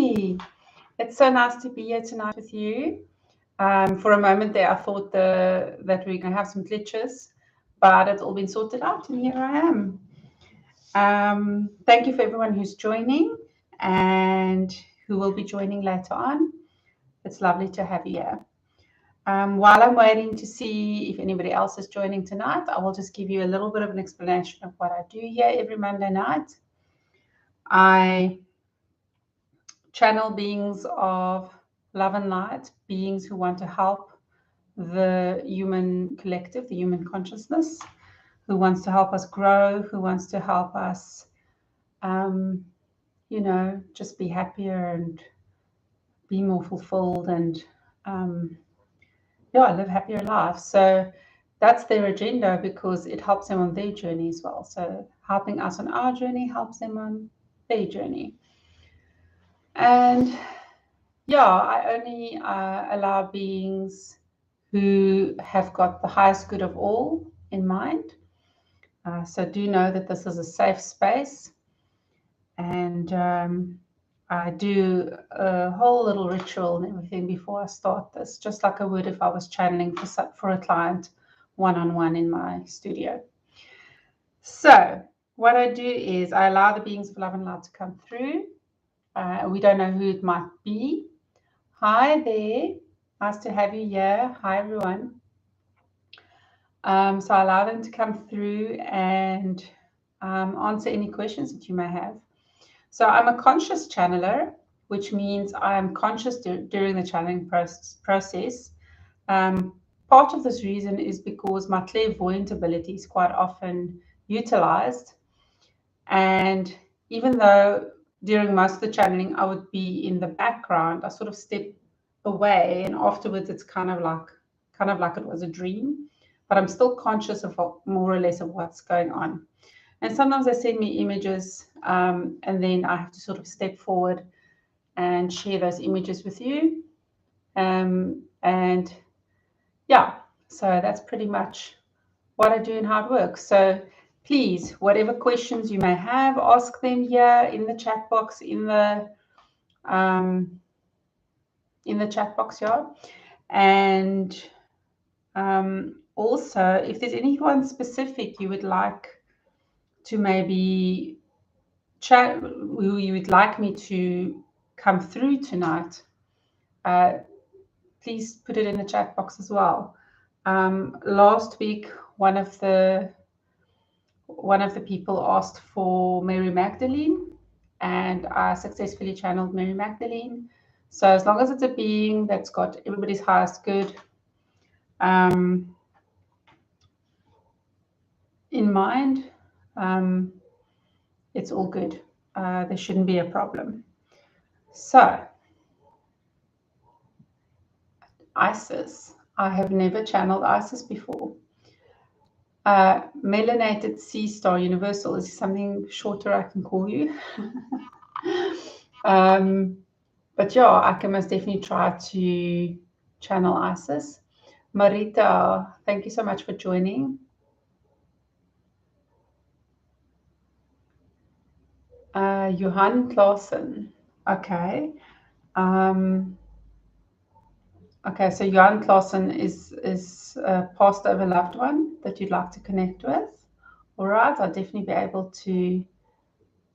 Anthony, it's so nice to be here tonight with you. For a moment there, I thought that we're going to have some glitches, but it's all been sorted out, and here I am. Thank you for everyone who's joining and who will be joining later on. It's lovely to have you here. While I'm waiting to see if anybody else is joining tonight, I will just give you a little bit of an explanation of what I do here every Monday night. I channel beings of love and light, beings who want to help the human collective, the human consciousness, who wants to help us grow, who wants to help us, just be happier and be more fulfilled and, live happier lives. So that's their agenda because it helps them on their journey as well. So helping us on our journey helps them on their journey. And I only allow beings who have got the highest good of all in mind. So do know that this is a safe space. And I do a whole little ritual and everything before I start this, just like I would if I was channeling for a client one-on-one in my studio. So what I do is I allow the beings of love and light to come through. We don't know who it might be. Hi there. Nice to have you here. Hi, everyone. So I allow them to come through and answer any questions that you may have. So I'm a conscious channeler, which means I'm conscious during the channeling process. Part of this reason is because my clairvoyant ability is quite often utilized. And even though during most of the channeling I would be in the background, I sort of step away, and afterwards it's kind of like it was a dream, but I'm still conscious of more or less of what's going on. And sometimes they send me images, and then I have to sort of step forward and share those images with you. So that's pretty much what I do and how it works. So please, whatever questions you may have, ask them here in the chat box, in the chat box here. And also, if there's anyone specific you would like to maybe chat, who you would like me to come through tonight, please put it in the chat box as well. Last week, one of the people asked for Mary Magdalene, and I successfully channeled Mary Magdalene. So as long as it's a being that's got everybody's highest good in mind, it's all good. There shouldn't be a problem. So, Isis. I have never channeled Isis before. Melanated Sea Star Universal is something shorter I can call you. But I can most definitely try to channel Isis. Marita, thank you so much for joining. Johan Clausen. Okay. Okay, so Johan Clausen is a passed over loved one that you'd like to connect with. All right, I'll definitely be able to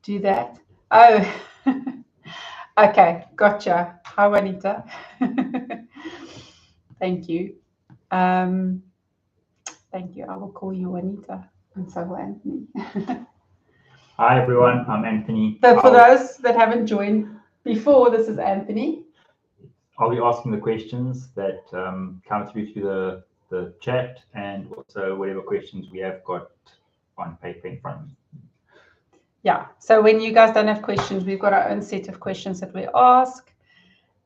do that. Oh, okay, gotcha. Hi, Juanita. Thank you. Thank you. I will call you Juanita, and so will Anthony. Hi, everyone. I'm Anthony. So for those that haven't joined before, this is Anthony. I'll be asking the questions that come through the chat, and also whatever questions we have got on paper in front of me. Yeah, so when you guys don't have questions, we've got our own set of questions that we ask,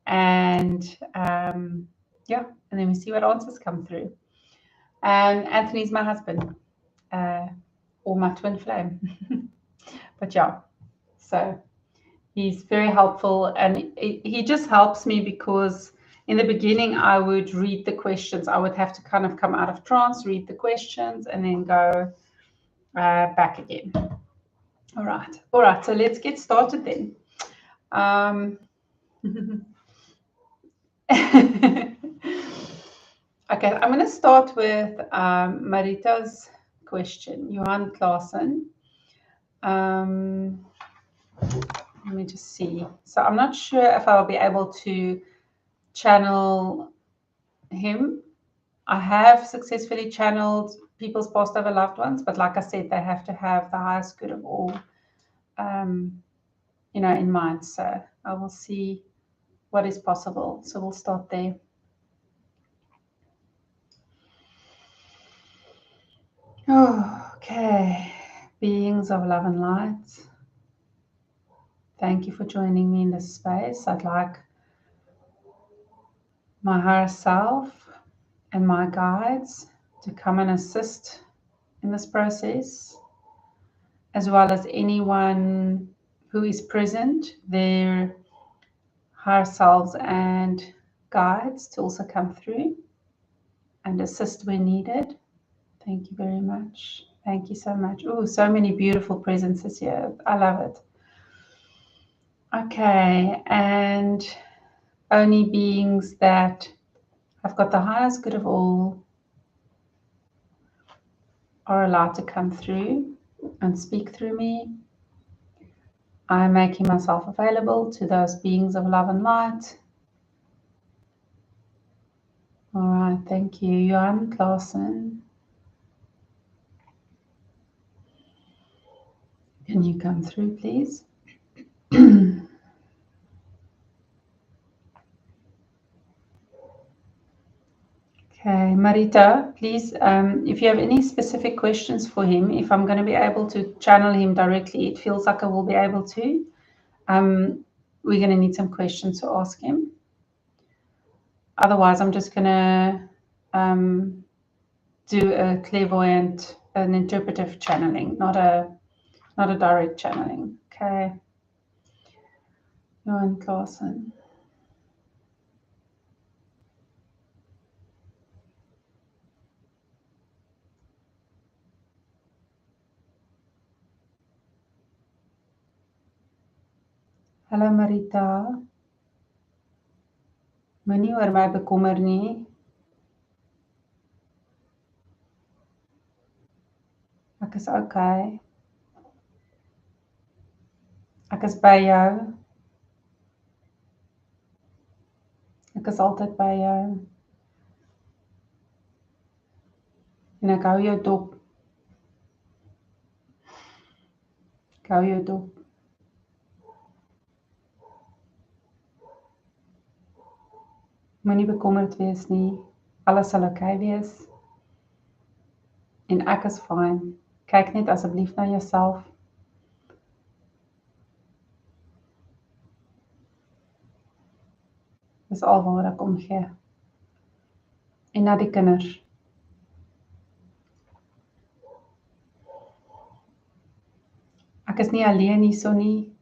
and and then we see what answers come through. And Anthony's my husband, or my twin flame. But so he's very helpful, and he just helps me because in the beginning I would read the questions. I would have to kind of come out of trance, read the questions, and then go back again. All right. So let's get started then. Okay, I'm going to start with Marita's question. Johan Klaassen. Let me just see. So I'm not sure if I'll be able to channel him. I have successfully channeled people's past over loved ones, but like I said, they have to have the highest good of all, in mind. So I will see what is possible. So we'll start there. Oh, okay. Beings of love and light. Thank you for joining me in this space. I'd like my higher self and my guides to come and assist in this process, as well as anyone who is present, their higher selves and guides to also come through and assist where needed. Thank you very much. Thank you so much. Oh, so many beautiful presences here. I love it. Okay, and only beings that have got the highest good of all are allowed to come through and speak through me. I'm making myself available to those beings of love and light. All right, thank you. Johan Klaassen. Can you come through, please? Okay, Marita, please, if you have any specific questions for him, if I'm going to be able to channel him directly, it feels like I will be able to. We're going to need some questions to ask him. Otherwise, I'm just going to do a clairvoyant, an interpretive channeling, not a direct channeling. Okay. Johan Klaassen. Hallo Marita. Moenie oor my bekommer nie. Ek is okay. Ek is by jou. Ek is altyd by jou. En ek hou jou dop. Ek hou jou dop. Moenie bekommerd wees nie. Alles sal okay wees. En ek is fyn. Kyk net asseblief na jouself. Dis al waar ek omgee. En na die kinders. Ek is nie alleen hierso nie.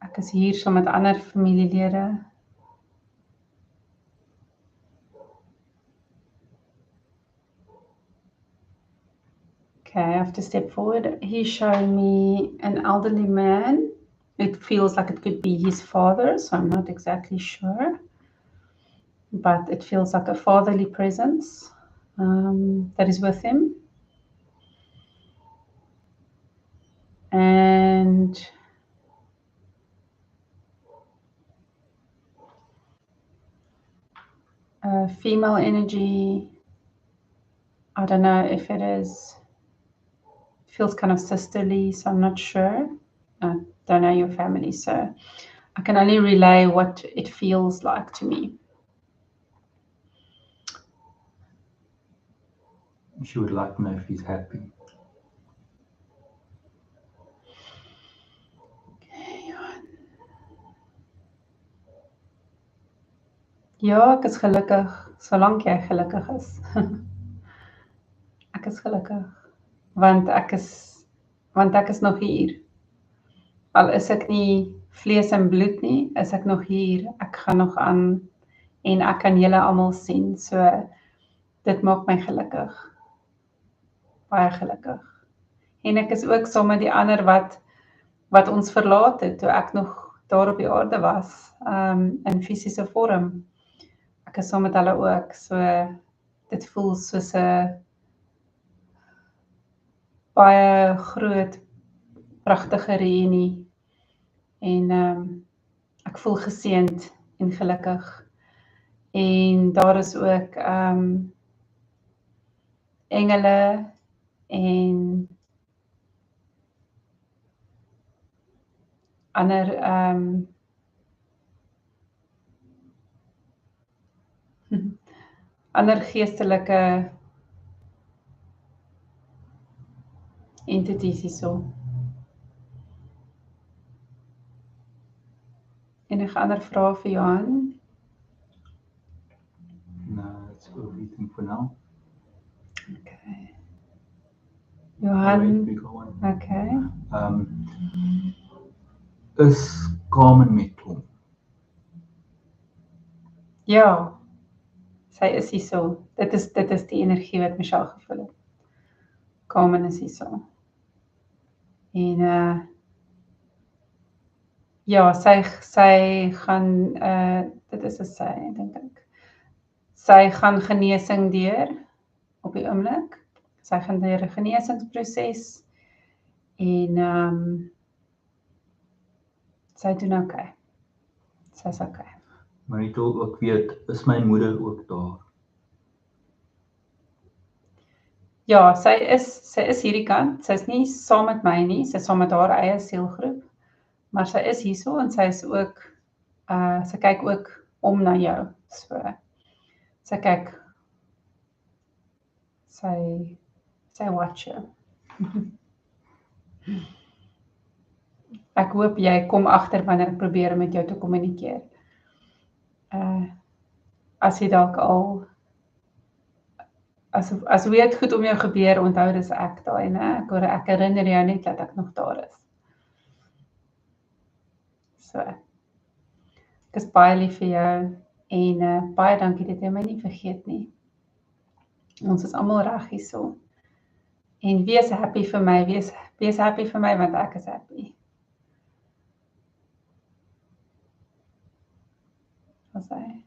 Ek is hier saam met ander familielede. Okay, I have to step forward. He's showing me an elderly man. It feels like it could be his father, so I'm not exactly sure. But it feels like a fatherly presence that is with him. And female energy, I don't know if it is, feels kind of sisterly, so I'm not sure. I don't know your family, so I can only relay what it feels like to me. She would like to know if he's happy. Ja, ek is gelukkig, solank jy gelukkig is. Ek is gelukkig, want ek is nog hier. Al is ek nie vlees en bloed nie, is ek nog hier. Ek gaan nog aan en ek kan julle almal sien. So dit maak my gelukkig. Baie gelukkig. En ek is ook saam met die ander wat ons verlaat het toe ek nog daar op die aarde was, in fisiese vorm. Ek is saam met hulle ook, so dit voel soos 'n baie groot, pragtige reunie. En ek voel geseënd en gelukkig. En daar is ook engele en ander ander geestelike entities hierso. Enige ander vrae vir Johan? No, that's everything for now. Okay. Oh, Johan, wait, we got one. okay. Is Carmen metal? Ja, sy is hierso. Dit is die energie wat Michelle gevoel het. Carmen is hierso. En ja, sy gaan dit is 'n sy, dink ek. Sy gaan genesing deur op die oomblik. Sy gaan deur 'n genesingsproses en sy doen okay. Sy's okay. Maar ek wil ook weet, is my moeder ook daar? Ja, sy is hierdie kant. Sy's nie saam met my nie, sy's saam met haar eie sielgroep. Maar sy is hierso en sy is ook sy kyk ook om na jou. So sy kyk sy watch jou. Ek hoop jy kom agter wanneer ek probeer om met jou te kommunikeer. As jy dalk al as weet goed om jou gebeur, onthou dis ek daai, né? Ek herinner jou net dat ek nog daar is. So. Ek is baie lief vir jou en baie dankie dat jy my nie vergeet nie. Ons is almal reg hierso. En wees happy vir my, wees happy vir my want ek is happy. Was hy?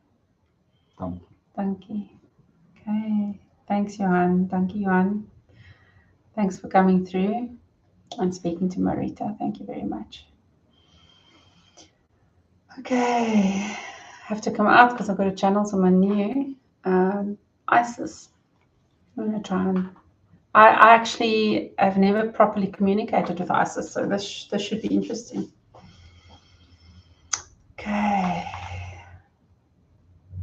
Dankie. Dankie. Okay. Thanks, Johan. Dankie, Johan. Thanks for coming through and speaking to Marita. Thank you very much. Okay. I have to come out because I've got to channel someone new. Isis. I'm going to try and... I actually have never properly communicated with Isis, so this should be interesting. Okay.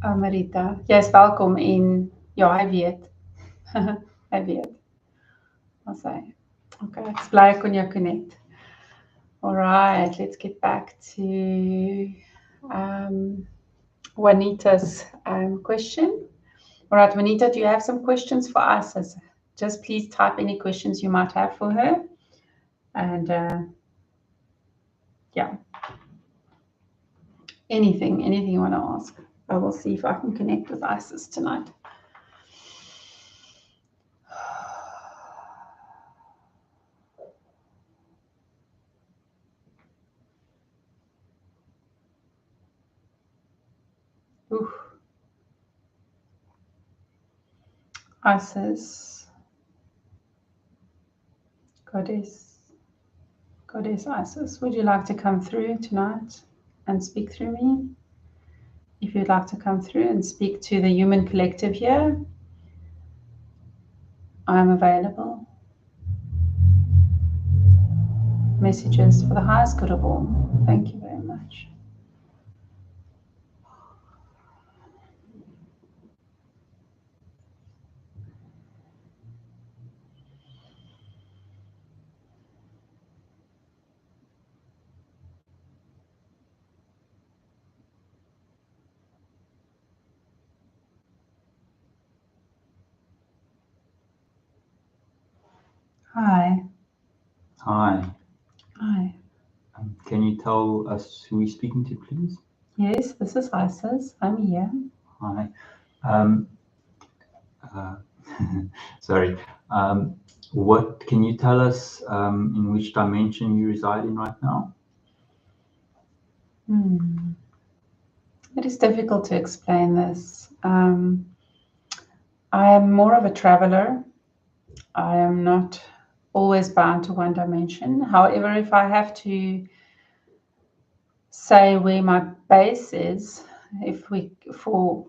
Marita, jy is welkom en ja, hy weet. Hy weet. Wat sê? Okay, ek is bly ek kon jou connect. All right, let's get back to Juanita's question. All right, Juanita, do you have some questions for us? Just please type any questions you might have for her. And yeah, anything you want to ask. I will see if I can connect with Isis tonight. Oof. Isis, Goddess Isis, would you like to come through tonight and speak through me? If you'd like to come through and speak to the human collective here, I'm available. Messages for the highest good of all. Thank you very much. Hi. Hi. Hi. Can you tell us who we're speaking to, please? Yes, this is Isis. I'm here. Hi. Sorry. What can you tell us in which dimension you reside in right now? It is difficult to explain this. I am more of a traveler. I am not always bound to one dimension. However, if I have to say where my base is, for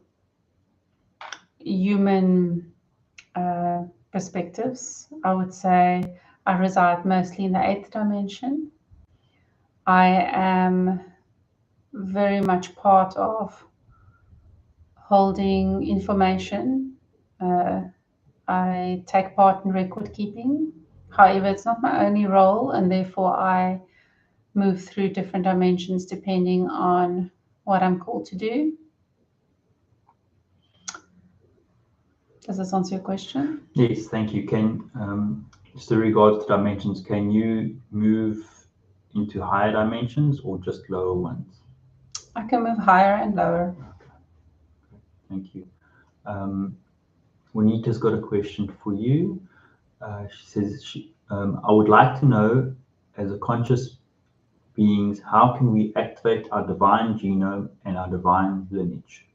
human perspectives, I would say I reside mostly in the 8th dimension. I am very much part of holding information. I take part in record keeping. However, it's not my only role, and therefore I move through different dimensions depending on what I'm called to do. Does this answer your question? Yes, thank you. Just in regards to dimensions, can you move into higher dimensions or just lower ones? I can move higher and lower. Okay. Thank you. Juanita's got a question for you. She says, I would like to know, as a conscious beings, how can we activate our divine genome and our divine lineage?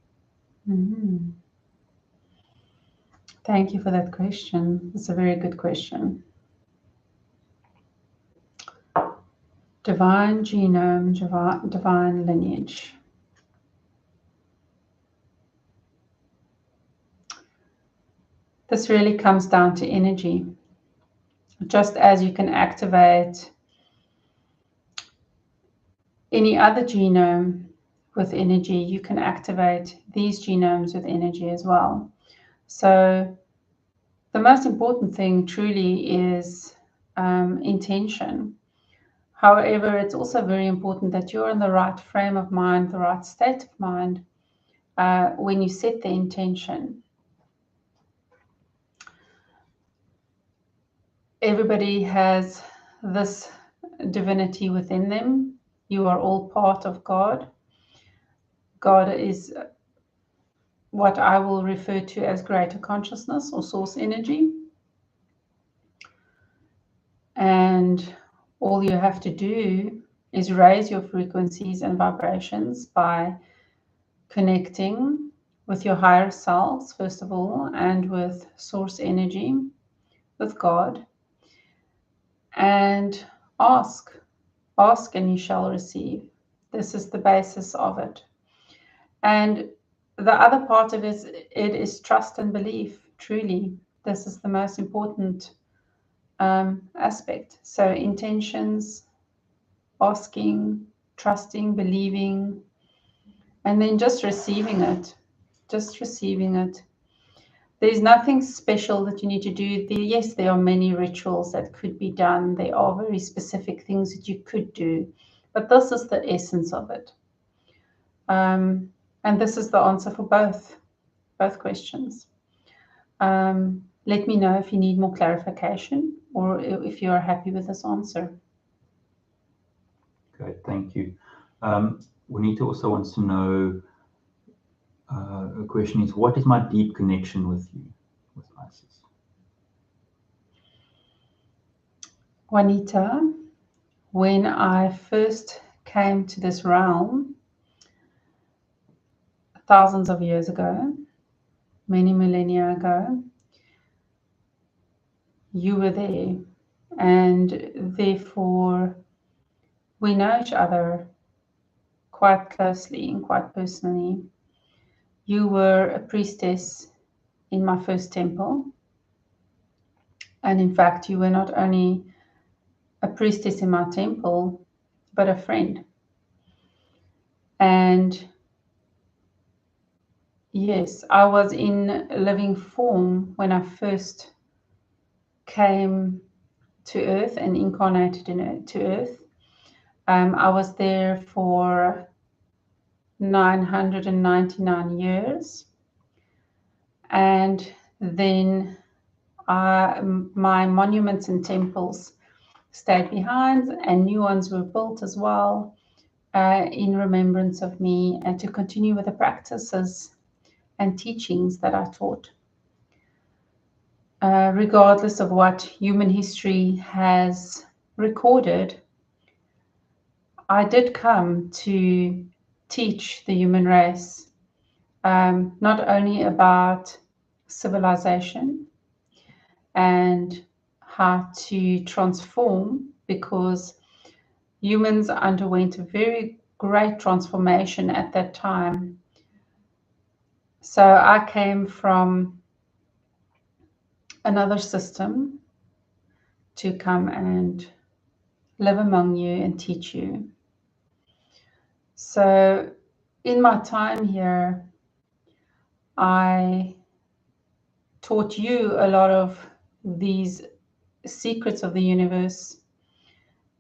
Thank you for that question. It's a very good question. Divine genome, divine lineage. This really comes down to energy. Just as you can activate any other genome with energy, you can activate these genomes with energy as well. So the most important thing truly is intention. However, it's also very important that you're in the right frame of mind, the right state of mind when you set the intention. Everybody has this divinity within them. You are all part of God. God is what I will refer to as greater consciousness or source energy. And all you have to do is raise your frequencies and vibrations by connecting with your higher selves, first of all, and with source energy, with God. And ask and you shall receive. This is the basis of it. And the other part of it is trust and belief, truly. This is the most important aspect. So intentions, asking, trusting, believing, and then just receiving it. Just receiving it. There's nothing special that you need to do. Yes, there are many rituals that could be done. There are very specific things that you could do. But this is the essence of it. And this is the answer for both questions. Let me know if you need more clarification or if you are happy with this answer. Great, thank you. Juanita also wants to know, the question is, what is my deep connection with you, with Isis? Juanita, when I first came to this realm, thousands of years ago, many millennia ago, you were there, and therefore we know each other quite closely and quite personally. You were a priestess in my first temple, and in fact you were not only a priestess in my temple, but a friend. And yes, I was in living form when I first came to Earth and incarnated to Earth. I was there for 999 years. And then my monuments and temples stayed behind, and new ones were built as well in remembrance of me and to continue with the practices and teachings that I taught. Regardless of what human history has recorded, I did come to teach the human race not only about civilization and how to transform, because humans underwent a very great transformation at that time. So I came from another system to come and live among you and teach you. So in my time here, I taught you a lot of these secrets of the universe,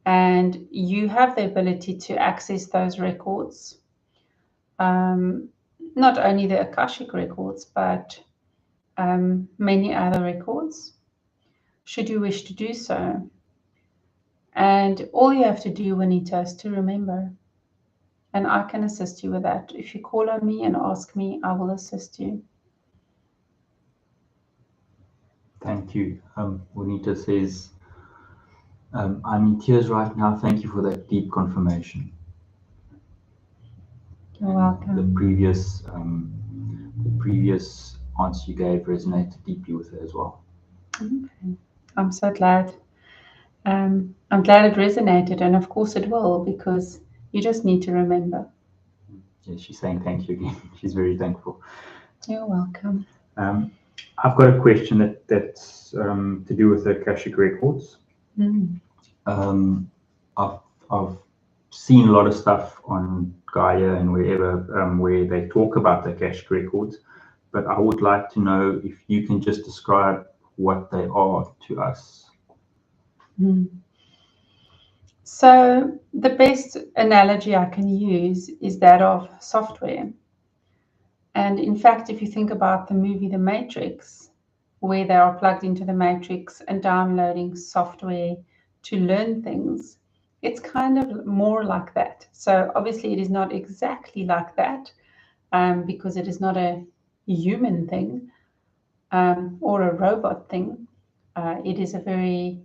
and you have the ability to access those records. Not only the Akashic records, but many other records, should you wish to do so. And all you have to do, Juanita, is to remember. And I can assist you with that. If you call on me and ask me, I will assist you. Thank you. Juanita says, I'm in tears right now. Thank you for that deep confirmation. You're welcome. The previous answer you gave resonated deeply with her as well. Okay. I'm so glad. I'm glad it resonated, and of course it will, because you just need to remember. Yeah, she's saying thank you again. She's very thankful. You're welcome. I've got a question that's to do with the Akashic Records. I've seen a lot of stuff on Gaia and wherever where they talk about the Akashic Records, but I would like to know if you can just describe what they are to us. So the best analogy I can use is that of software. And in fact, if you think about the movie The Matrix, where they are plugged into the Matrix and downloading software to learn things, it's kind of more like that. So obviously it is not exactly like that, because it is not a human thing or a robot thing. It is a very,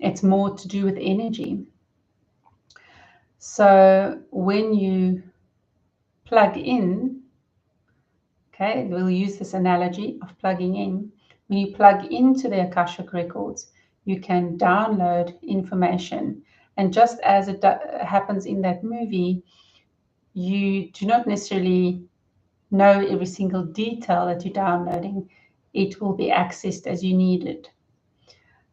it's more to do with energy. So when you plug in, okay, we'll use this analogy of plugging in. When you plug into the Akashic Records, you can download information. And just as it happens in that movie, you do not necessarily know every single detail that you're downloading. It will be accessed as you need it.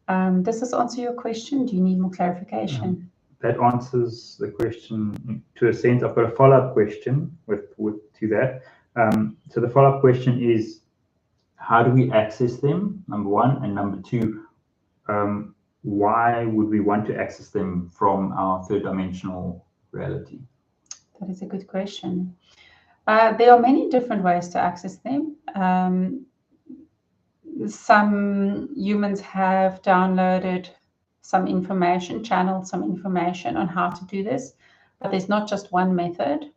Does this answer your question? Do you need more clarification? That answers the question to a sense. I've got a follow-up question to that. So the follow-up question is, how do we access them, number one? And number two, why would we want to access them from our third dimensional reality? That is a good question. There are many different ways to access them. Some humans have downloaded some information, channeled some information on how to do this, but there's not just one method.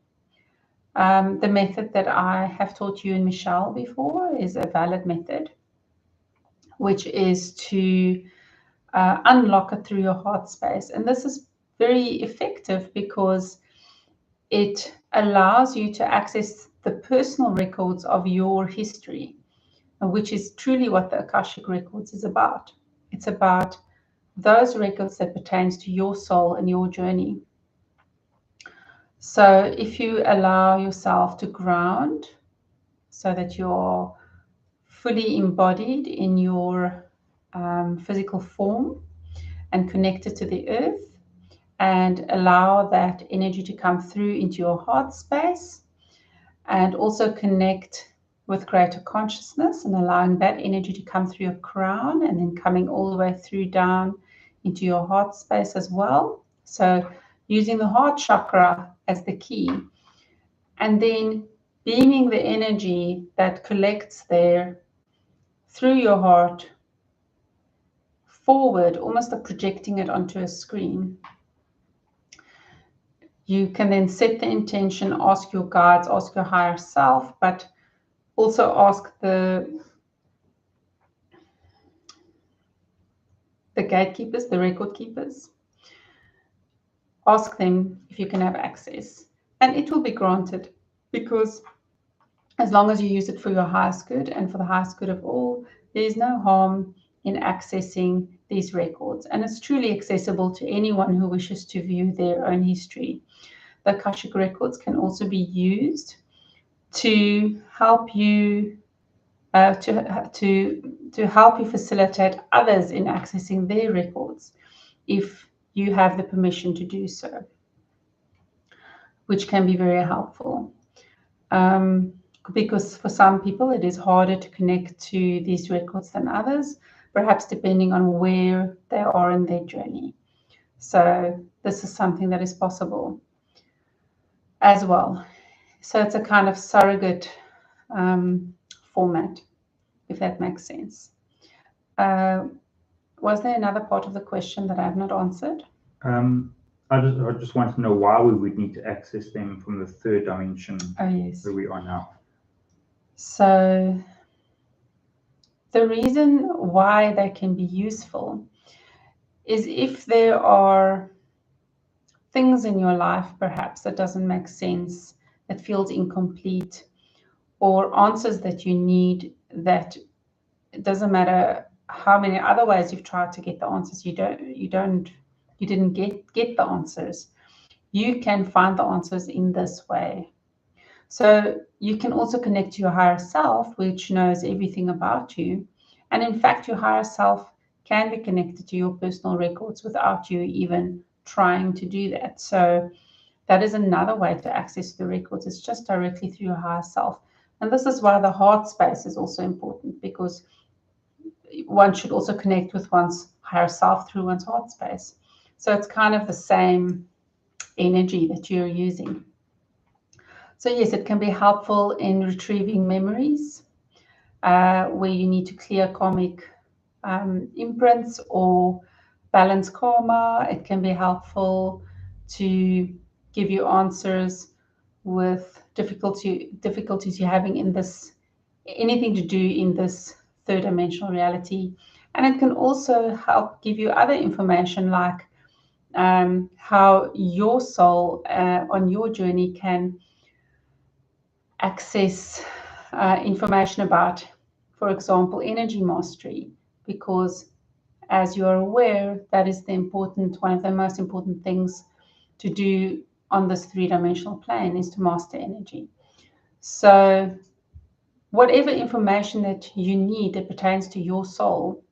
The method that I have taught you and Michelle before is a valid method, which is to unlock it through your heart space. And this is very effective because it allows you to access the personal records of your history, which is truly what the Akashic Records is about. It's about those records that pertains to your soul and your journey. So if you allow yourself to ground so that you're fully embodied in your physical form and connected to the earth, and allow that energy to come through into your heart space, and also connect with greater consciousness and allowing that energy to come through your crown and then coming all the way through down into your heart space as well. So using the heart chakra as the key, and then beaming the energy that collects there through your heart forward, almost like projecting it onto a screen. You can then set the intention, ask your guides, ask your higher self, but also ask the gatekeepers, the record keepers, ask them if you can have access, and it will be granted, because as long as you use it for your highest good and for the highest good of all, there is no harm in accessing these records. And it's truly accessible to anyone who wishes to view their own history. The Akashic Records can also be used to help you to help you facilitate others in accessing their records if you have the permission to do so, which can be very helpful. Because for some people it is harder to connect to these records than others, perhaps depending on where they are in their journey. So this is something that is possible as well. So it's a kind of surrogate format, if that makes sense. Was there another part of the question that I have not answered? I just want to know why we would need to access them from the third dimension yes. where we are now. So the reason why they can be useful is if there are things in your life perhaps that doesn't make sense, that feels incomplete, or answers that you need that it doesn't matter how many other ways you've tried to get the answers, you didn't get the answers. You can find the answers in this way. So you can also connect to your higher self, which knows everything about you. And in fact, your higher self can be connected to your personal records without you even trying to do that. So that is another way to access the records. It's just directly through your higher self. And this is why the heart space is also important, because one should also connect with one's higher self through one's heart space. So it's kind of the same energy that you're using. So yes, it can be helpful in retrieving memories where you need to clear karmic imprints or balance karma. It can be helpful to give you answers with difficulties you're having in this, anything to do in this third dimensional reality. And it can also help give you other information, like how your soul on your journey can access information about, for example, energy mastery, because as you are aware, that is one of the most important things to do on this three-dimensional plane, is to master energy. So whatever information that you need that pertains to your soul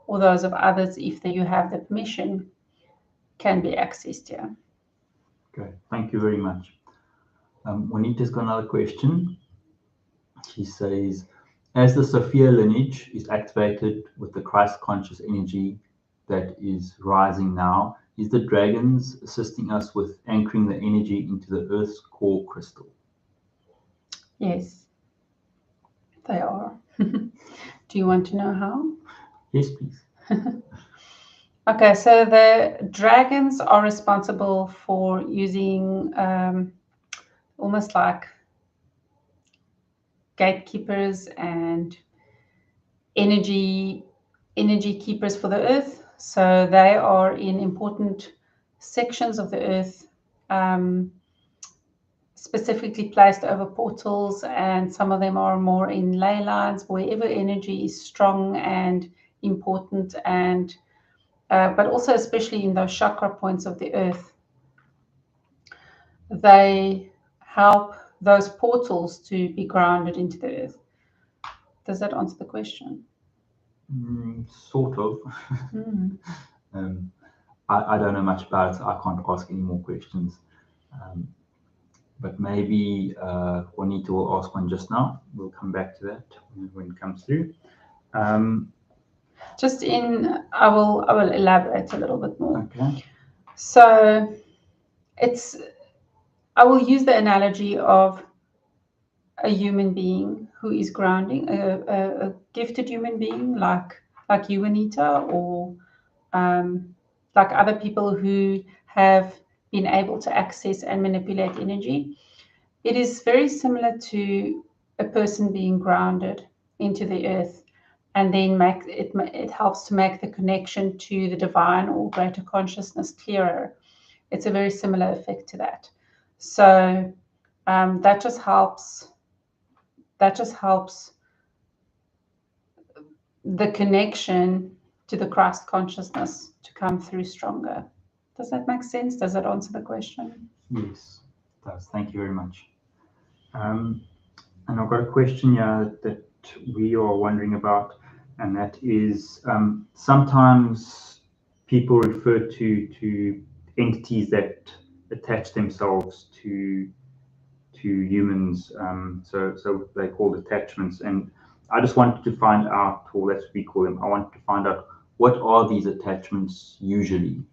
or those of others, if you have the permission, can be accessed here. Okay, thank you very much. Juanita's got another question. She says, as the Sophia lineage is activated with the Christ conscious energy that is rising now, is the dragons assisting us with anchoring the energy into the Earth's core crystal? Yes, they are. Do you want to know how? Yes, please. Okay, so the dragons are responsible for using almost like gatekeepers and energy keepers for the earth. So they are in important sections of the earth, specifically placed over portals, and some of them are more in ley lines, wherever energy is strong and important, and but also especially in those chakra points of the earth. They help those portals to be grounded into the earth. Does that answer the question? Sort of. I don't know much about it, so I can't ask any more questions. But maybe Juanita will ask one just now. We'll come back to that when it comes through. I will elaborate a little bit more. Okay. So I will use the analogy of a human being who is grounding, a gifted human being like you, Anita, or like other people who have been able to access and manipulate energy. It is very similar to a person being grounded into the earth, and then it helps to make the connection to the divine or greater consciousness clearer. it's a very similar effect to that. So that just helps the connection to the Christ consciousness to come through stronger. Does that make sense? Does that answer the question? Yes, it does. Thank you very much. And I've got a question here that we are wondering about, and that is sometimes people refer to entities that attach themselves to humans, so they call attachments. And I just wanted to find out, or that's what we call them, I wanted to find out, what are these attachments usually?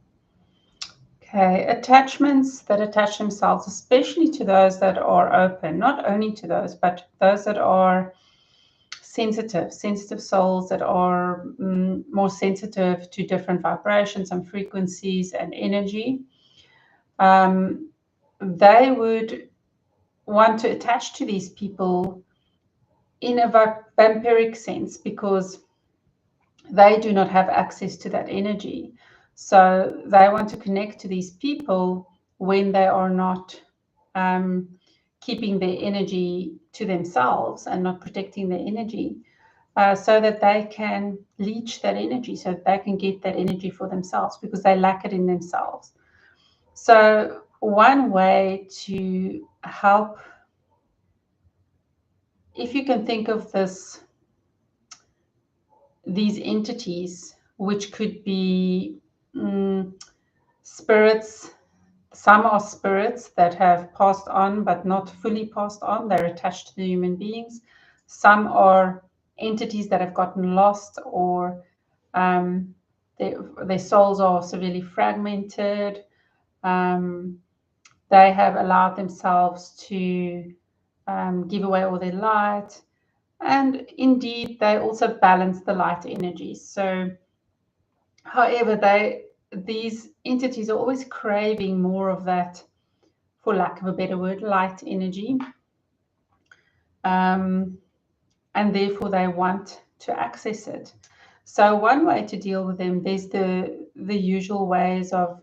Okay, attachments that attach themselves, especially to those that are open, not only to those, but those that are sensitive souls that are more sensitive to different vibrations and frequencies and energy. They would want to attach to these people in a vampiric sense because they do not have access to that energy. So they want to connect to these people when they are not keeping their energy to themselves and not protecting their energy, so that they can leech that energy, so that they can get that energy for themselves because they lack it in themselves. So one way to help, if you can think of these entities, which could be spirits. Some are spirits that have passed on but not fully passed on. They're attached to the human beings. Some are entities that have gotten lost, or their souls are severely fragmented. They have allowed themselves to give away all their light. And indeed, they also balance the light energies. So, however, these entities are always craving more of that, for lack of a better word, light energy. And therefore, they want to access it. So one way to deal with them, there's the usual ways of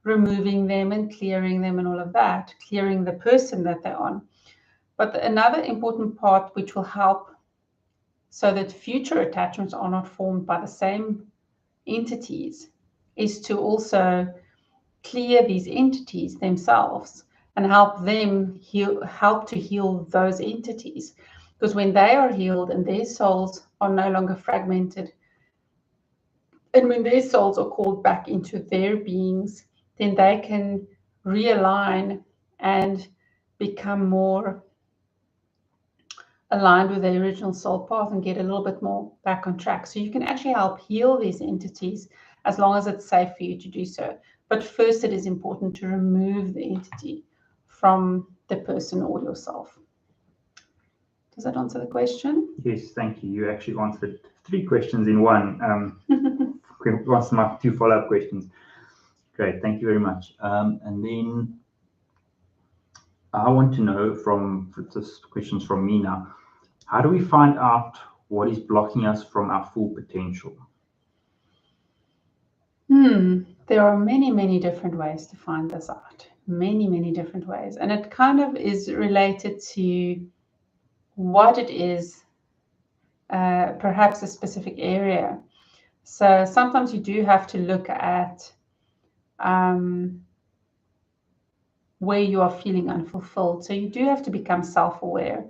removing them and clearing them and all of that, clearing the person that they're on. But another important part which will help so that future attachments are not formed by the same entities is to also clear these entities themselves and help them help to heal those entities. Because when they are healed and their souls are no longer fragmented, and when their souls are called back into their beings, then they can realign and become more aligned with their original soul path and get a little bit more back on track. So you can actually help heal these entities as long as it's safe for you to do so. But first, it is important to remove the entity from the person or yourself. Does that answer the question? Yes, thank you. You actually answered 3 questions in one. Answered my 2 follow-up questions. Great, thank you very much. And then I want to know from this questions from me now. How do we find out what is blocking us from our full potential? There are many, many different ways to find this out. Many, many different ways. And it kind of is related to what it is, perhaps a specific area. So sometimes you do have to look at where you are feeling unfulfilled. So you do have to become self-aware,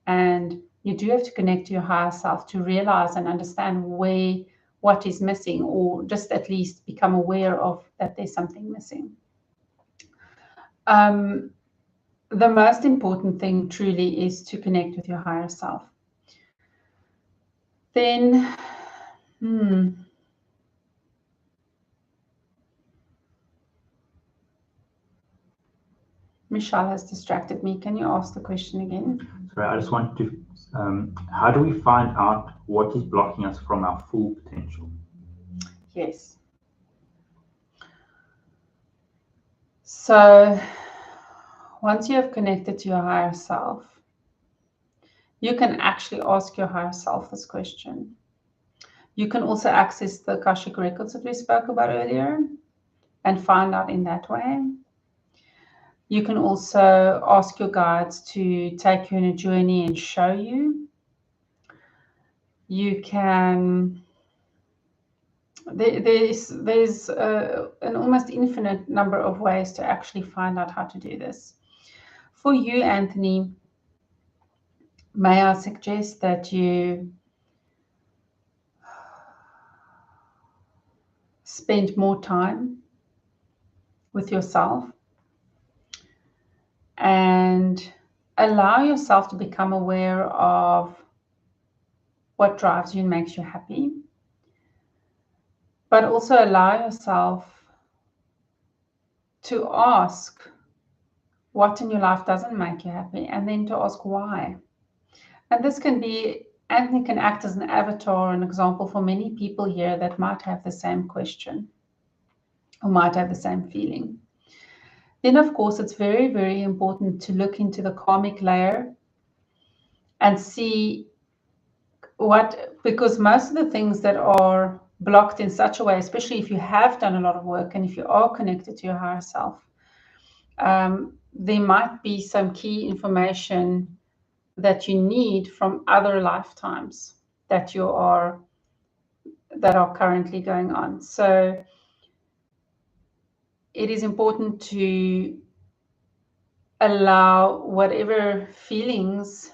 and you do have to connect to your higher self to realize and understand what is missing, or just at least become aware of that there's something missing. The most important thing truly is to connect with your higher self. Then, Michelle has distracted me. Can you ask the question again? Sorry, I just want to, how do we find out what is blocking us from our full potential? Yes. So once you have connected to your higher self, you can actually ask your higher self this question. You can also access the Akashic Records that we spoke about earlier, and find out in that way. You can also ask your guides to take you on a journey and show you. You can, there's an almost infinite number of ways to actually find out how to do this. For you, Anthony, may I suggest that you spend more time with yourself and allow yourself to become aware of what drives you and makes you happy, but also allow yourself to ask what in your life doesn't make you happy, and then to ask why. And this can be, Anthony can act as an avatar, an example for many people here that might have the same question or might have the same feeling. Then, of course, it's very, very important to look into the karmic layer and see what, because most of the things that are blocked in such a way, especially if you have done a lot of work and if you are connected to your higher self, there might be some key information that you need from other lifetimes that are currently going on. So it is important to allow whatever feelings,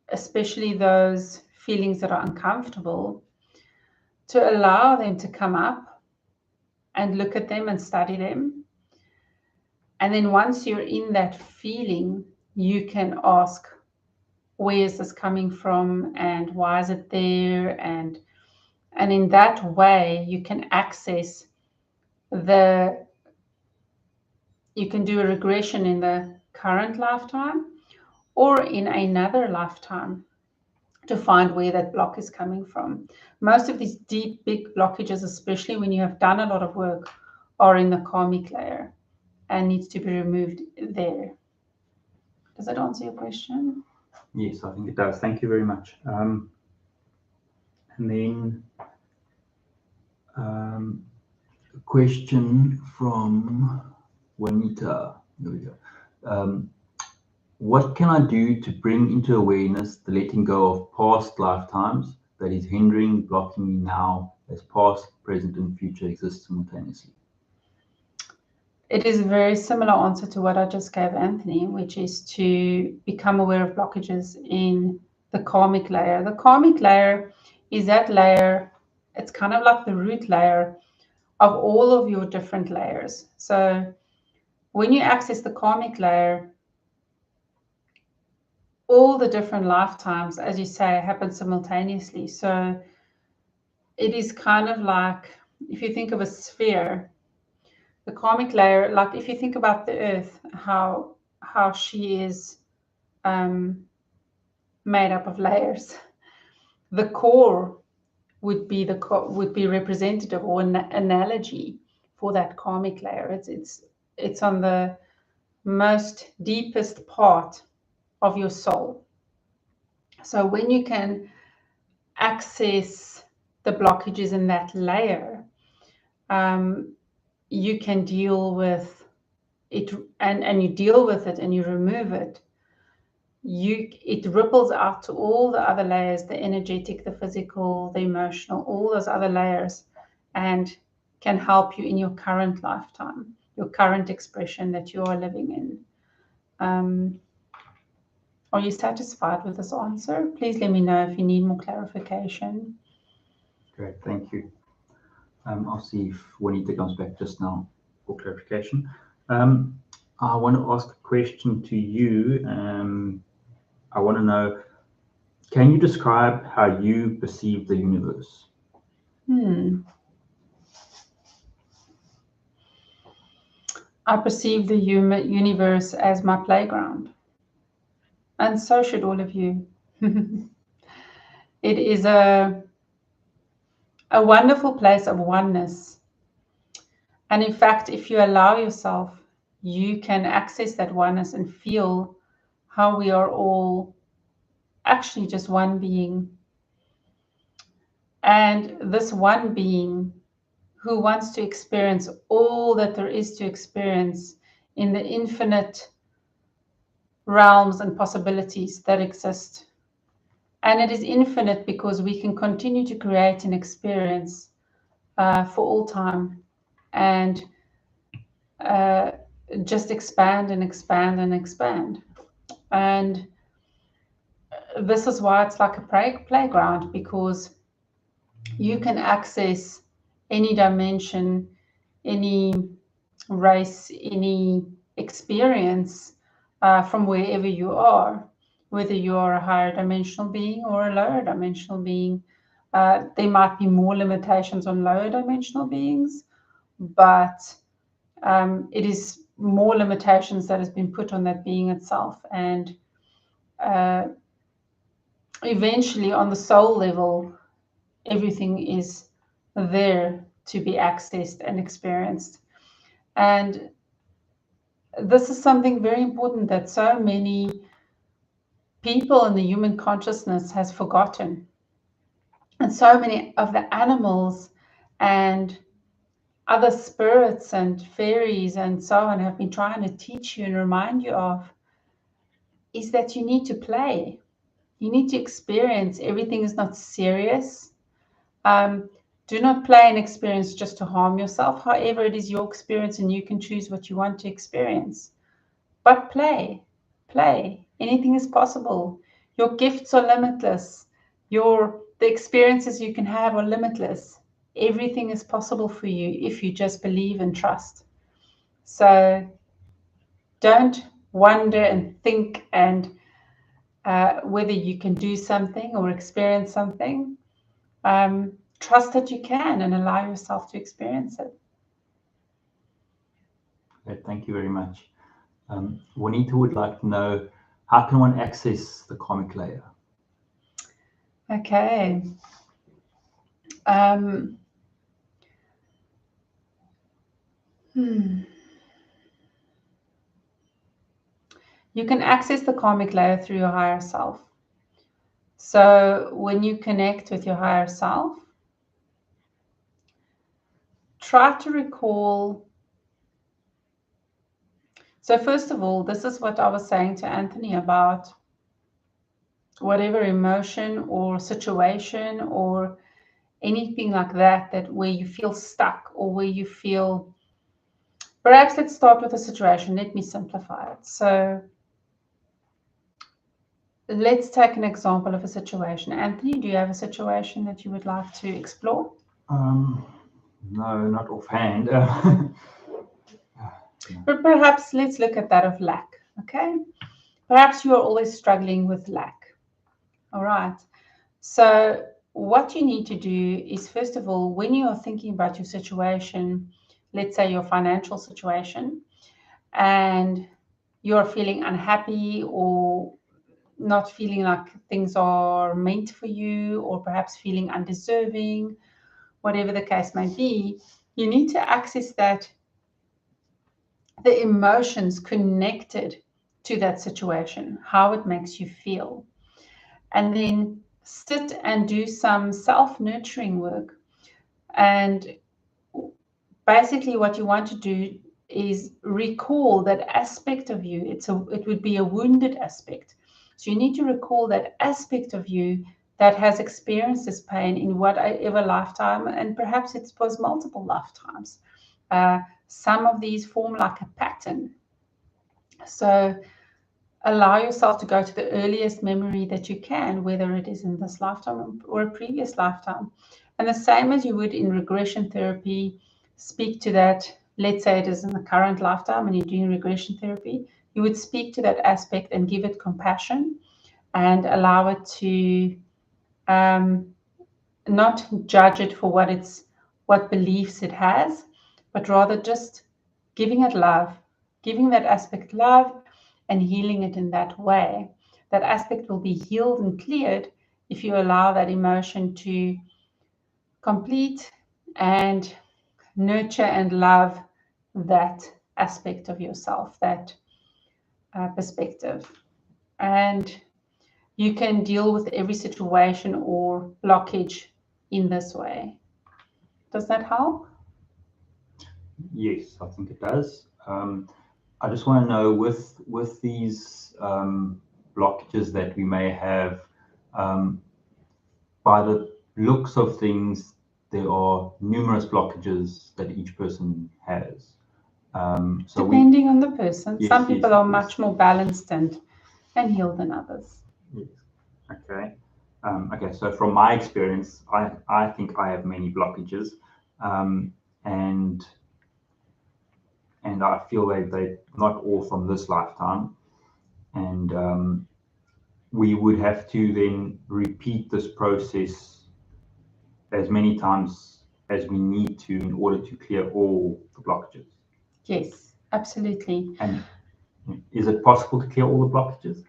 especially those feelings that are uncomfortable, to allow them to come up and look at them and study them. And then once you're in that feeling, you can ask, where is this coming from and why is it there? And in that way, you can access you can do a regression in the current lifetime or in another lifetime to find where that block is coming from. Most of these deep, big blockages, especially when you have done a lot of work, are in the karmic layer and needs to be removed there. Does that answer your question? Yes, I think it does. Thank you very much. And then a question from Juanita. There we go. What can I do to bring into awareness the letting go of past lifetimes that is hindering, blocking me now as past, present, and future exist simultaneously? It is a very similar answer to what I just gave Anthony, which is to become aware of blockages in the karmic layer. The karmic layer is that layer, it's kind of like the root layer of all of your different layers. So when you access the karmic layer, all the different lifetimes, as you say, happen simultaneously. So it is kind of like, if you think of a sphere, the karmic layer, like if you think about the earth, how she is made up of layers, the core would be representative or an analogy for that karmic layer. It's on the most deepest part of your soul. So when you can access the blockages in that layer, you can deal with it, and you deal with it and you remove it. It ripples out to all the other layers, the energetic, the physical, the emotional, all those other layers, and can help you in your current lifetime, your current expression that you are living in. Are you satisfied with this answer? Please let me know if you need more clarification. Great, thank you. I'll see if Juanita comes back just now for clarification. I want to ask a question to you. I want to know, can you describe how you perceive the universe? I perceive the universe as my playground. And so should all of you. It is a wonderful place of oneness. And in fact, if you allow yourself, you can access that oneness and feel how we are all actually just one being. And this one being who wants to experience all that there is to experience in the infinite realms and possibilities that exist. And it is infinite because we can continue to create an experience for all time, and just expand and expand and expand. And this is why it's like a playground, because you can access any dimension, any race, any experience from wherever you are, whether you are a higher dimensional being or a lower dimensional being. There might be more limitations on lower dimensional beings, but it is more limitations that has been put on that being itself. And eventually, on the soul level, everything is there to be accessed and experienced. And this is something very important that so many people in the human consciousness has forgotten. And so many of the animals and other spirits and fairies and so on have been trying to teach you and remind you of, is that you need to play. You need to experience. Everything is not serious. Do not play an experience just to harm yourself. However, it is your experience and you can choose what you want to experience. But play. Anything is possible. Your gifts are limitless. The experiences you can have are limitless. Everything is possible for you if you just believe and trust. So don't wonder and think and whether you can do something or experience something. Trust that you can and allow yourself to experience it. Okay, thank you very much. Juanita would like to know, how can one access the karmic layer? Okay. You can access the karmic layer through your higher self. So when you connect with your higher self, try to recall. So first of all, this is what I was saying to Anthony about whatever emotion or situation or anything like that where you feel stuck or where you feel, perhaps let's start with a situation. Let me simplify it. So let's take an example of a situation. Anthony, do you have a situation that you would like to explore? No, not offhand. But perhaps let's look at that of lack, okay? Perhaps you are always struggling with lack. All right. So what you need to do is, first of all, when you are thinking about your situation, let's say your financial situation, and you're feeling unhappy or not feeling like things are meant for you, or perhaps feeling undeserving, whatever the case may be, you need to access the emotions connected to that situation, how it makes you feel. And then sit and do some self-nurturing work. And basically what you want to do is recall that aspect of you. It would be a wounded aspect. So you need to recall that aspect of you that has experienced this pain in whatever lifetime, and perhaps it was multiple lifetimes. Some of these form like a pattern. So allow yourself to go to the earliest memory that you can, whether it is in this lifetime or a previous lifetime. And the same as you would in regression therapy, speak to that. Let's say it is in the current lifetime and you're doing regression therapy, you would speak to that aspect and give it compassion and allow it to not judge it for what beliefs it has, but rather just giving it love, giving that aspect love and healing it in that way. That aspect will be healed and cleared if you allow that emotion to complete and nurture and love that aspect of yourself, that perspective. And you can deal with every situation or blockage in this way. Does that help? Yes, I think it does. I just want to know with these blockages that we may have, um, by the looks of things, there are numerous blockages that each person has. So Depending on the person, yes, some people yes, are yes. much more balanced and healed than others. Yes. Okay. Okay. So from my experience, I think I have many blockages, um, and I feel they're not all from this lifetime, and we would have to then repeat this process as many times as we need to in order to clear all the blockages. Yes, absolutely. And is it possible to clear all the blockages?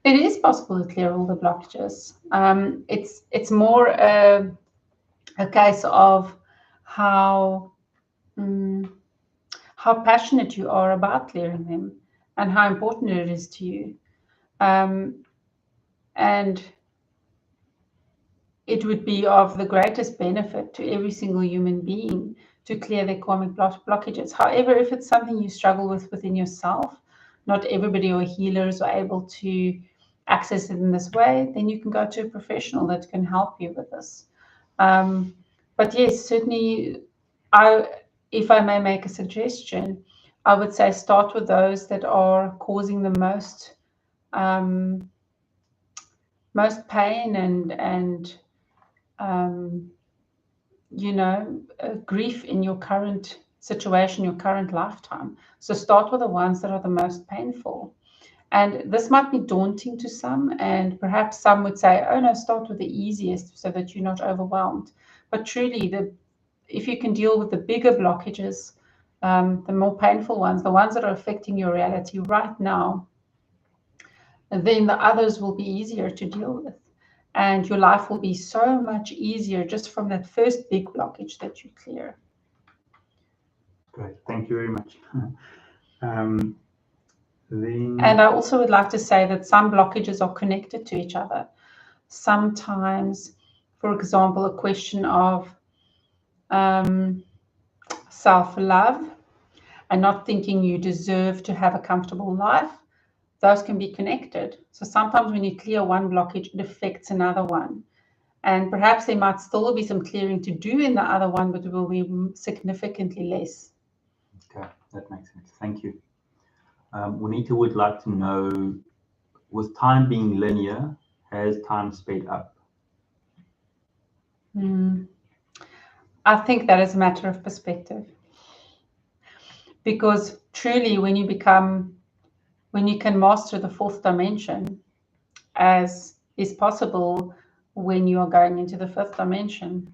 It is possible to clear all the blockages. It's more a case of how how passionate you are about clearing them and how important it is to you. And it would be of the greatest benefit to every single human being to clear their karmic blockages. However, if it's something you struggle with within yourself, not everybody or healers are able to access it in this way, then you can go to a professional that can help you with this. But yes, certainly, if I may make a suggestion, I would say start with those that are causing the most pain and grief in your current situation, your current lifetime. So start with the ones that are the most painful. And this might be daunting to some, and perhaps some would say, oh no, start with the easiest so that you're not overwhelmed. But truly, if you can deal with the bigger blockages, the more painful ones, the ones that are affecting your reality right now, then the others will be easier to deal with. And your life will be so much easier just from that first big blockage that you clear. Great, thank you very much. And I also would like to say that some blockages are connected to each other. Sometimes, for example, a question of self-love and not thinking you deserve to have a comfortable life, those can be connected. So sometimes when you clear one blockage, it affects another one. And perhaps there might still be some clearing to do in the other one, but it will be significantly less. Okay, that makes sense. Thank you. Juanita would like to know, with time being linear, has time sped up? I think that is a matter of perspective. Because truly, when you can master the fourth dimension, as is possible when you are going into the fifth dimension,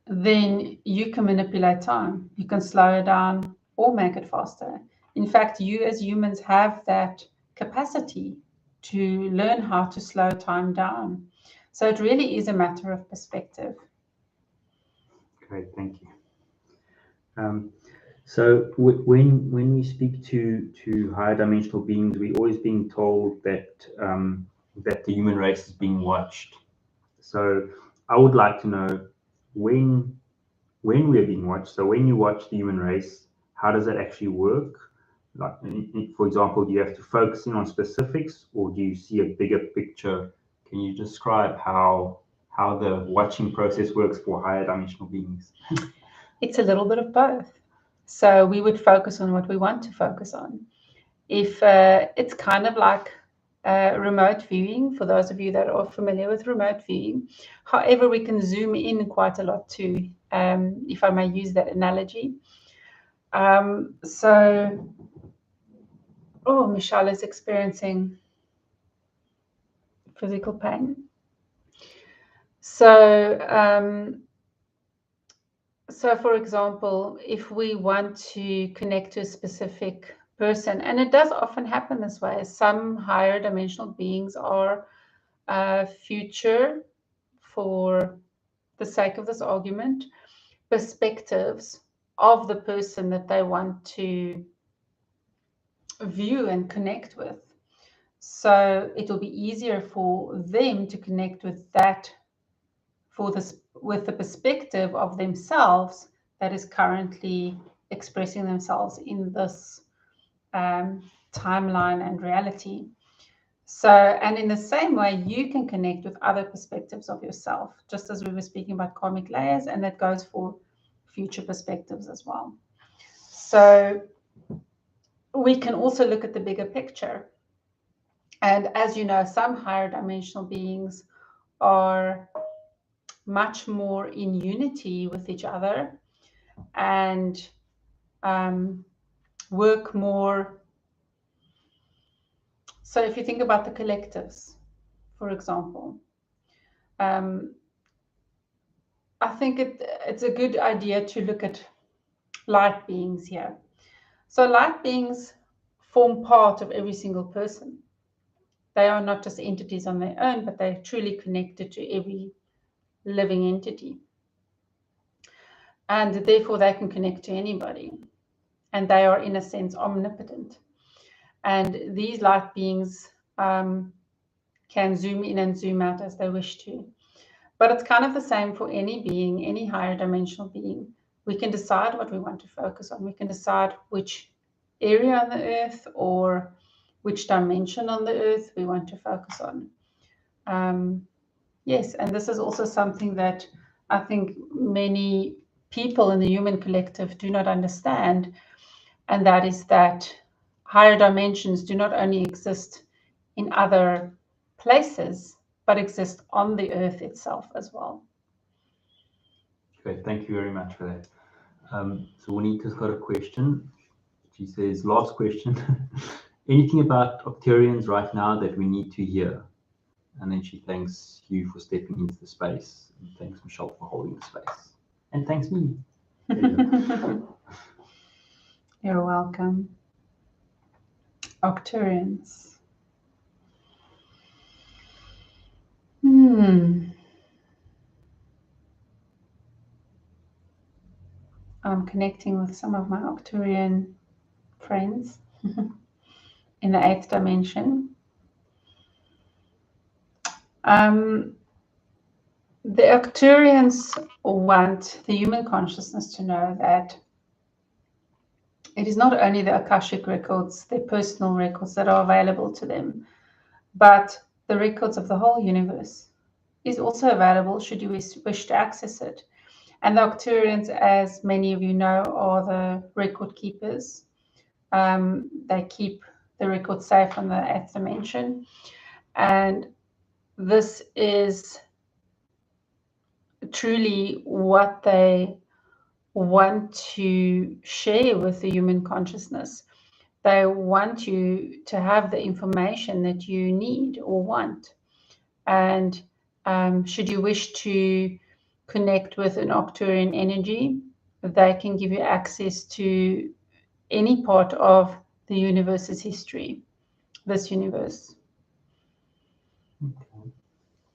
then you can manipulate time. You can slow it down or make it faster. In fact, you as humans have that capacity to learn how to slow time down. So it really is a matter of perspective. Great, thank you. So when we speak to higher dimensional beings, we're always being told that that the human race is being watched. So I would like to know when we're being watched. So when you watch the human race, how does that actually work? Like, for example, do you have to focus in on specifics, or do you see a bigger picture? Can you describe how the watching process works for higher dimensional beings? It's a little bit of both. So we would focus on what we want to focus on. If it's kind of like remote viewing, for those of you that are familiar with remote viewing. However, we can zoom in quite a lot too, if I may use that analogy. Michelle is experiencing physical pain. So, for example, if we want to connect to a specific person, and it does often happen this way, some higher dimensional beings are future, for the sake of this argument, perspectives of the person that they want to view and connect with. So it will be easier for them to connect with that with the perspective of themselves that is currently expressing themselves in this timeline and reality. So, and in the same way, you can connect with other perspectives of yourself, just as we were speaking about karmic layers, and that goes for future perspectives as well. So we can also look at the bigger picture. And as you know, some higher dimensional beings are much more in unity with each other and work more. So if you think about the collectives, for example, I think it's a good idea to look at light beings here. So light beings form part of every single person. They are not just entities on their own, but they're truly connected to every living entity. And therefore they can connect to anybody. And they are, in a sense, omnipotent. And these light beings can zoom in and zoom out as they wish to. But it's kind of the same for any being, any higher dimensional being. We can decide what we want to focus on. We can decide which area on the earth or which dimension on the earth we want to focus on. Yes, and this is also something that I think many people in the human collective do not understand, and that is that higher dimensions do not only exist in other places, but exist on the earth itself as well. Great, thank you very much for that. So Juanita's got a question. She says, last question, anything about Arcturians right now that we need to hear? And then she thanks you for stepping into the space. And thanks Michelle for holding the space. And thanks me. You're welcome. Arcturians. I'm connecting with some of my Arcturian friends in the 8th dimension. The Arcturians want the human consciousness to know that it is not only the Akashic Records, their personal records that are available to them, but the records of the whole universe is also available should you wish to access it. And the Arcturians, as many of you know, are the record keepers. They keep the records safe on the 8th dimension. And this is truly what they want to share with the human consciousness. They want you to have the information that you need or want. And should you wish to connect with an Arcturian energy, they can give you access to any part of the universe's history, this universe. Okay,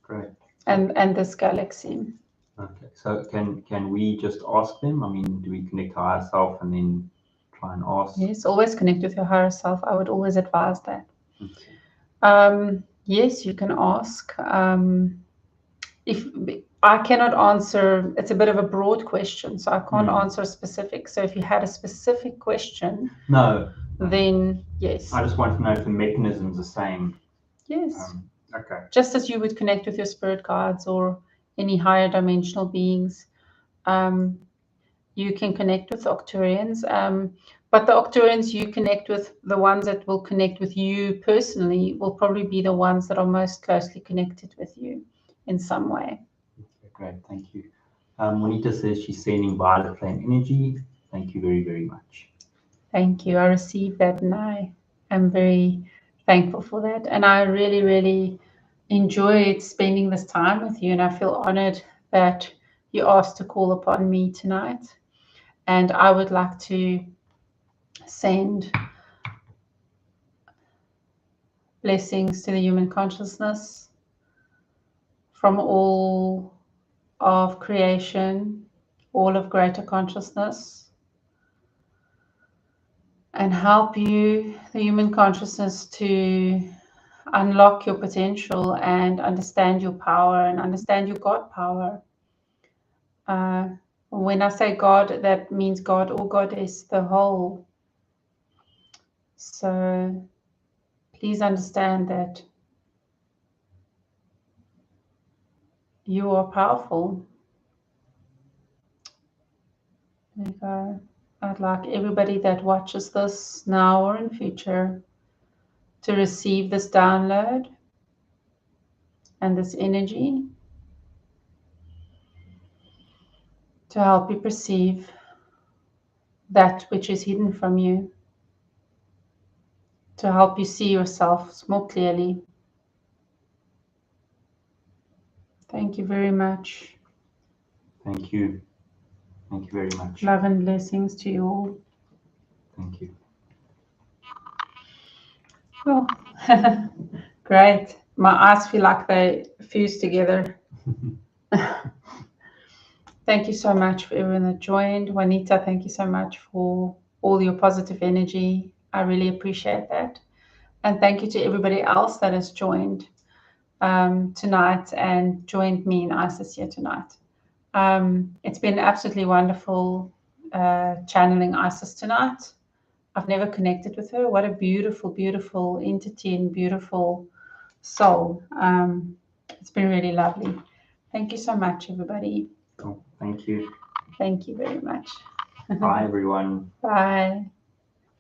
great. And this galaxy. Okay, so can we just ask them? I mean, do we connect to ourselves and then try and ask? Yes, always connect with your higher self. I would always advise that. Okay. Yes, you can ask. If I cannot answer, it's a bit of a broad question, so I can't answer specific. So if you had a specific question, then yes. I just want to know if the mechanism's the same. Yes. Okay. Just as you would connect with your spirit guides or any higher dimensional beings, you can connect with Arcturians. But the Arcturians you connect with, the ones that will connect with you personally, will probably be the ones that are most closely connected with you in some way. Okay, great, thank you. Juanita says she's sending violet flame energy. Thank you very, very much. Thank you. I received that and I am very thankful for that. And I really, really enjoyed spending this time with you. And I feel honored that you asked to call upon me tonight. And I would like to send blessings to the human consciousness from all of creation, all of greater consciousness, and help you, the human consciousness, to unlock your potential and understand your power and understand your God power. When I say God, that means God or Goddess, the whole. So please understand that you are powerful. There you go. I'd like everybody that watches this now or in future to receive this download and this energy to help you perceive that which is hidden from you, to help you see yourself more clearly. Thank you very much. Thank you. Thank you very much. Love and blessings to you all. Thank you. Oh, great. My eyes feel like they fused together. Thank you so much for everyone that joined. Juanita, thank you so much for all your positive energy. I really appreciate that. And thank you to everybody else that has joined tonight and joined me in Isis here tonight. It's been absolutely wonderful channeling Isis tonight. I've never connected with her. What a beautiful, beautiful entity and beautiful soul. It's been really lovely. Thank you so much, everybody. Oh, thank you. Thank you very much. Bye, everyone. Bye.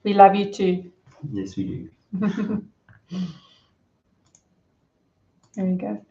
We love you too. Yes, we do. There we go.